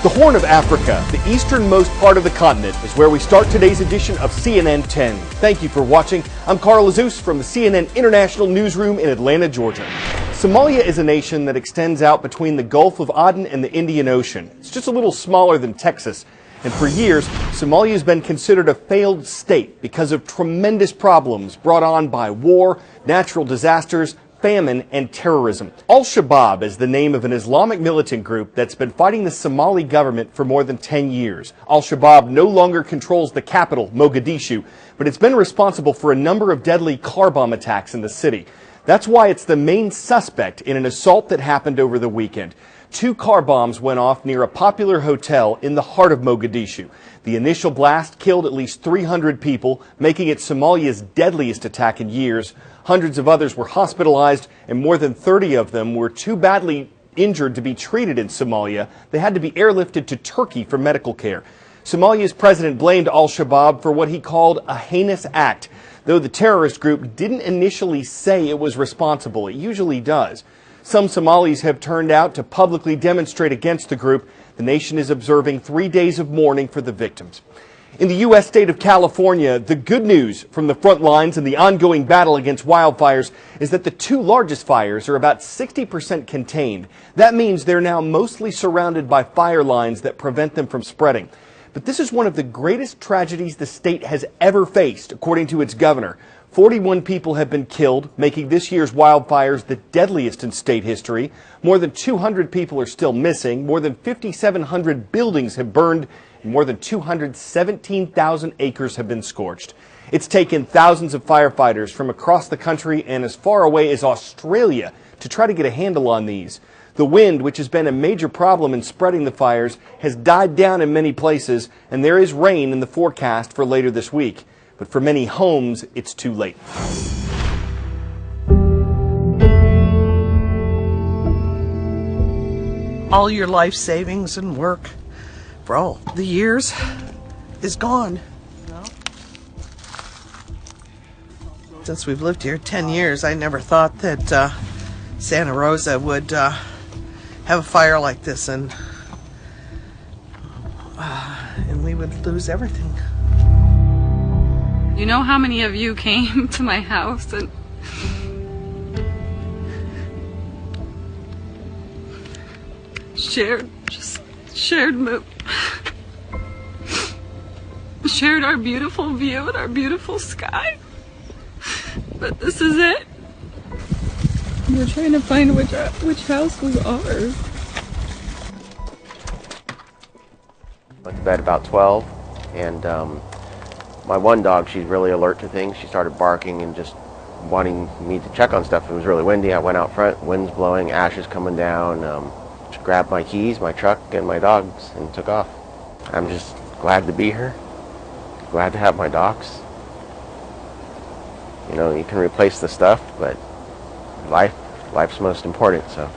The Horn of Africa, the easternmost part of the continent, is where we start today's edition of CNN 10. Thank you for watching. I'm Carl Azus from the CNN International Newsroom in Atlanta, Georgia. Somalia is a nation that extends out between the Gulf of Aden and the Indian Ocean. It's just a little smaller than Texas. And for years, Somalia has been considered a failed state because of tremendous problems brought on by war, natural disasters, famine, and terrorism. Al-Shabaab is the name of an Islamic militant group that's been fighting the Somali government for more than 10 years. Al-Shabaab no longer controls the capital, Mogadishu, but it's been responsible for a number of deadly car bomb attacks in the city. That's why it's the main suspect in an assault that happened over the weekend. 2 car bombs went off near a popular hotel in the heart of Mogadishu. The initial blast killed at least 300 people, making it Somalia's deadliest attack in years. Hundreds of others were hospitalized, and more than 30 of them were too badly injured to be treated in Somalia. They had to be airlifted to Turkey for medical care. Somalia's president blamed Al-Shabaab for what he called a heinous act, though the terrorist group didn't initially say it was responsible. It usually does. Some Somalis have turned out to publicly demonstrate against the group. The nation is observing 3 days of mourning for the victims. In the U.S. state of California, the good news from the front lines in the ongoing battle against wildfires is that the 2 largest fires are about 60% contained. That means they're now mostly surrounded by fire lines that prevent them from spreading. But this is one of the greatest tragedies the state has ever faced, according to its governor. 41 people have been killed, making this year's wildfires the deadliest in state history. More than 200 people are still missing. More than 5,700 buildings have burned, and more than 217,000 acres have been scorched. It's taken thousands of firefighters from across the country and as far away as Australia to try to get a handle on these. The wind, which has been a major problem in spreading the fires, has died down in many places, and there is rain in the forecast for later this week. But for many homes, it's too late. All your life savings and work for all the years is gone. Since we've lived here 10 years, I never thought that Santa Rosa would have a fire like this and we would lose everything. You know how many of you came to my house and shared our beautiful view and our beautiful sky. But this is it. We're trying to find which house we are. Went to bed about 12, and my one dog, she's really alert to things. She started barking and just wanting me to check on stuff. It was really windy. I went out front, wind's blowing, ash is coming down. Grabbed my keys, my truck, and my dogs and took off. I'm just glad to be here. Glad to have my dogs. You know, you can replace the stuff, but life's most important, so.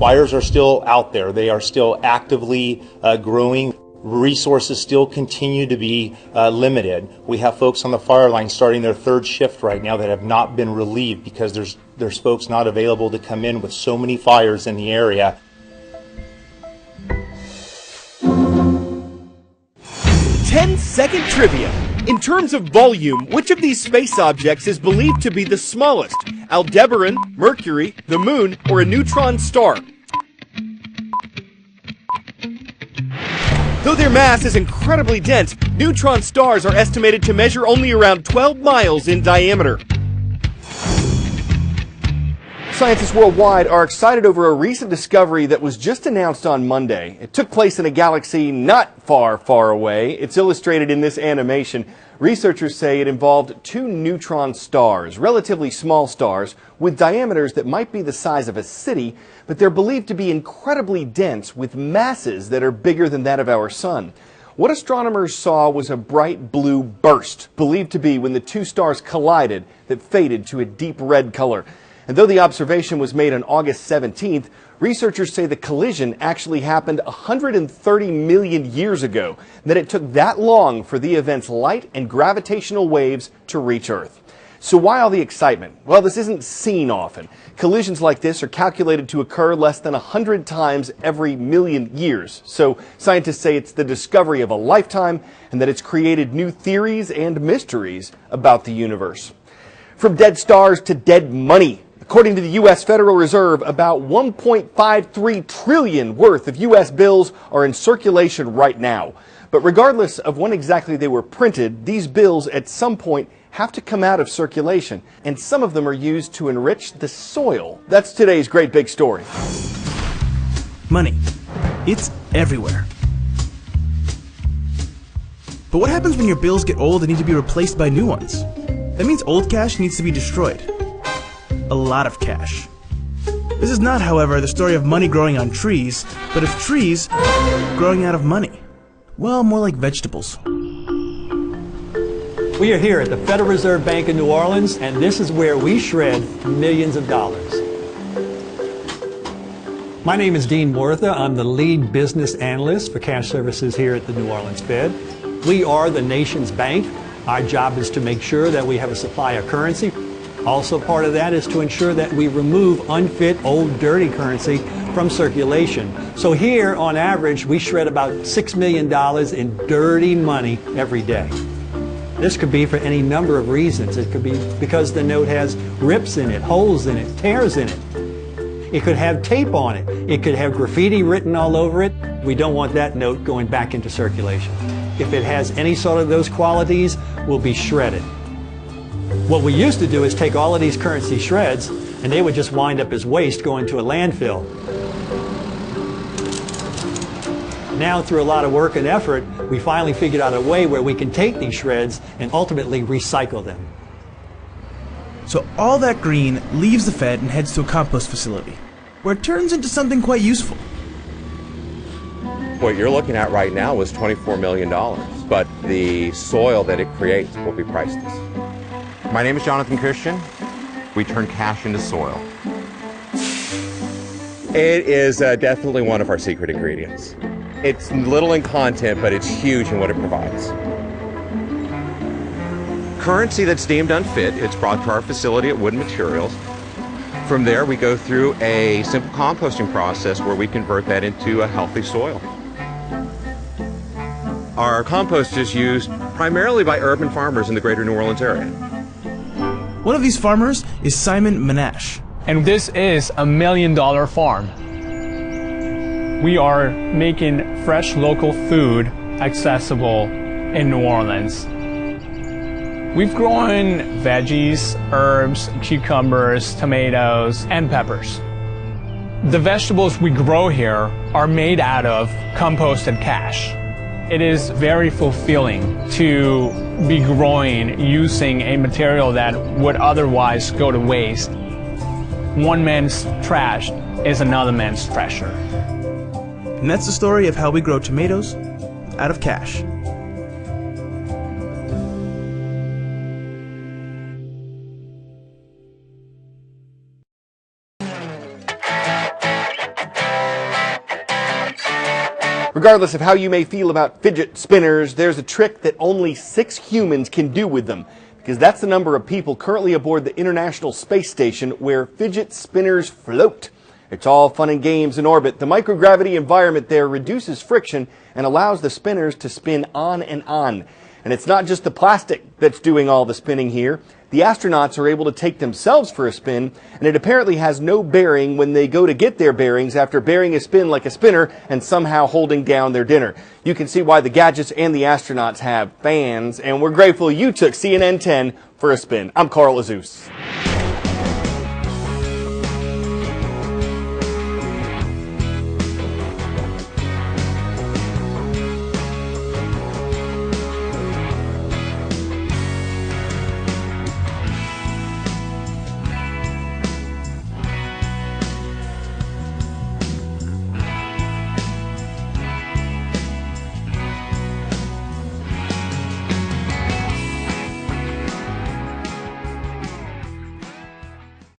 Fires are still out there. They are still actively growing. Resources still continue to be limited. We have folks on the fire line starting their 3rd shift right now that have not been relieved because there's folks not available to come in with so many fires in the area. Ten-second trivia. In terms of volume, which of these space objects is believed to be the smallest? Aldebaran, Mercury, the Moon, or a neutron star? Though their mass is incredibly dense, neutron stars are estimated to measure only around 12 miles in diameter. Scientists worldwide are excited over a recent discovery that was just announced on Monday. It took place in a galaxy not far, far away. It's illustrated in this animation. Researchers say it involved 2 neutron stars, relatively small stars, with diameters that might be the size of a city, but they're believed to be incredibly dense with masses that are bigger than that of our sun. What astronomers saw was a bright blue burst, believed to be when the 2 stars collided, that faded to a deep red color. And though the observation was made on August 17th, researchers say the collision actually happened 130 million years ago, and that it took that long for the event's light and gravitational waves to reach Earth. So why all the excitement? Well, this isn't seen often. Collisions like this are calculated to occur less than 100 times every million years. So scientists say it's the discovery of a lifetime and that it's created new theories and mysteries about the universe. From dead stars to dead money. According to the U.S. Federal Reserve, about $1.53 trillion worth of U.S. bills are in circulation right now. But regardless of when exactly they were printed, these bills at some point have to come out of circulation, and some of them are used to enrich the soil. That's today's great big story. Money. It's everywhere. But what happens when your bills get old and need to be replaced by new ones? That means old cash needs to be destroyed. A lot of cash. This is not, however, the story of money growing on trees, but of trees growing out of money. Well, more like vegetables. We are here at the Federal Reserve Bank in New Orleans, and this is where we shred millions of dollars. My name is Dean Murtha. I'm the lead business analyst for cash services here at the New Orleans Fed. We are the nation's bank. Our job is to make sure that we have a supply of currency. Also part of that is to ensure that we remove unfit, old, dirty currency from circulation. So here, on average, we shred about $6 million in dirty money every day. This could be for any number of reasons. It could be because the note has rips in it, holes in it, tears in it. It could have tape on it. It could have graffiti written all over it. We don't want that note going back into circulation. If it has any sort of those qualities, will be shredded. What we used to do is take all of these currency shreds, and they would just wind up as waste going to a landfill. Now, through a lot of work and effort, we finally figured out a way where we can take these shreds and ultimately recycle them. So all that green leaves the Fed and heads to a compost facility, where it turns into something quite useful. What you're looking at right now is $24 million, but the soil that it creates will be priceless. My name is Jonathan Christian. We turn cash into soil. It is definitely one of our secret ingredients. It's little in content, but it's huge in what it provides. Currency that's deemed unfit, it's brought to our facility at Wood Materials. From there, we go through a simple composting process where we convert that into a healthy soil. Our compost is used primarily by urban farmers in the greater New Orleans area. One of these farmers is Simon Menache. And this is $1 million farm. We are making fresh local food accessible in New Orleans. We've grown veggies, herbs, cucumbers, tomatoes, and peppers. The vegetables we grow here are made out of composted cash. It is very fulfilling to be growing using a material that would otherwise go to waste. One man's trash is another man's treasure. And that's the story of how we grow tomatoes out of cash. Regardless of how you may feel about fidget spinners, there's a trick that only 6 humans can do with them, because that's the number of people currently aboard the International Space Station where fidget spinners float. It's all fun and games in orbit. The microgravity environment there reduces friction and allows the spinners to spin on and on. And it's not just the plastic that's doing all the spinning here. The astronauts are able to take themselves for a spin, and it apparently has no bearing when they go to get their bearings after bearing a spin like a spinner and somehow holding down their dinner. You can see why the gadgets and the astronauts have fans, and we're grateful you took CNN 10 for a spin. I'm Carl Azuz.